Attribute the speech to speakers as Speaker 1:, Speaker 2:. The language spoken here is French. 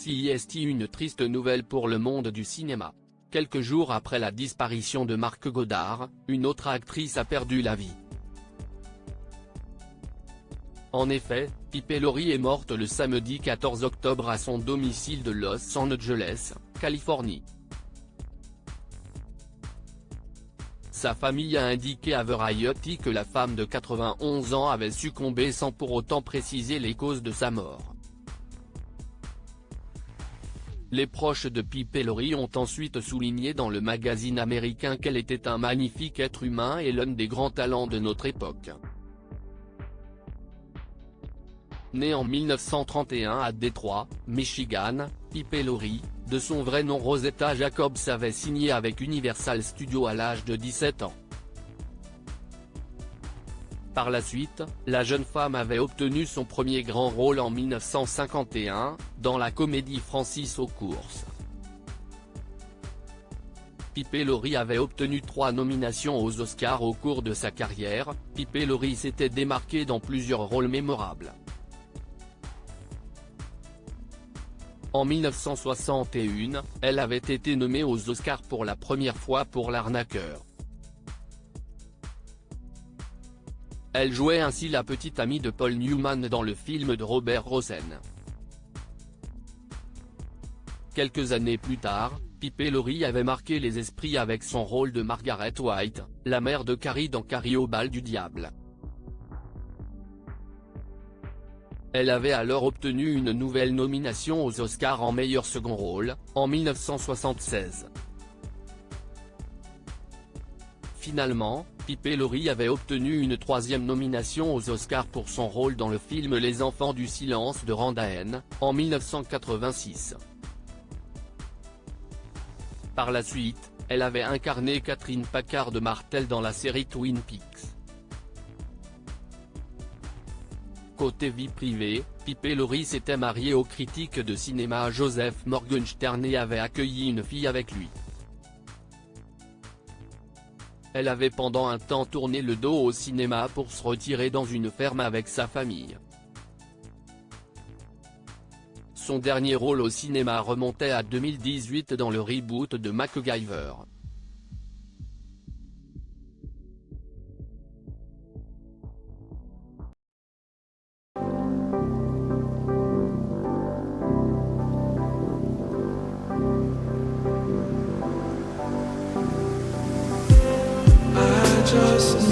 Speaker 1: C'est une triste nouvelle pour le monde du cinéma. Quelques jours après la disparition de Marc Godard, une autre actrice a perdu la vie. En effet, Pippi Laurie est morte le samedi 14 octobre à son domicile de Los Angeles, Californie. Sa famille a indiqué à Variety que la femme de 91 ans avait succombé sans pour autant préciser les causes de sa mort. Les proches de Pippi Laurie ont ensuite souligné dans le magazine américain qu'elle était un magnifique être humain et l'un des grands talents de notre époque. Née en 1931 à Détroit, Michigan, Pippi Laurie, de son vrai nom Rosetta Jacobs avait signé avec Universal Studios à l'âge de 17 ans. Par la suite, la jeune femme avait obtenu son premier grand rôle en 1951, dans la comédie Francis aux courses. Pippi Laurie avait obtenu 3 nominations aux Oscars au cours de sa carrière. Pippi Laurie s'était démarquée dans plusieurs rôles mémorables. En 1961, elle avait été nommée aux Oscars pour la première fois pour L'Arnaqueur. Elle jouait ainsi la petite amie de Paul Newman dans le film de Robert Rossen. Quelques années plus tard, Pippi Laurie avait marqué les esprits avec son rôle de Margaret White, la mère de Carrie dans Carrie au bal du diable. Elle avait alors obtenu une nouvelle nomination aux Oscars en meilleur second rôle, en 1976. Finalement, Pippi Laurie avait obtenu une 3e nomination aux Oscars pour son rôle dans le film Les Enfants du Silence de Randaen, en 1986. Par la suite, elle avait incarné Catherine Packard Martel dans la série Twin Peaks. Côté vie privée, Pippi Laurie s'était mariée au critique de cinéma Joseph Morgenstern et avait accueilli une fille avec lui. Elle avait pendant un temps tourné le dos au cinéma pour se retirer dans une ferme avec sa famille. Son dernier rôle au cinéma remontait à 2018 dans le reboot de MacGyver.
Speaker 2: Just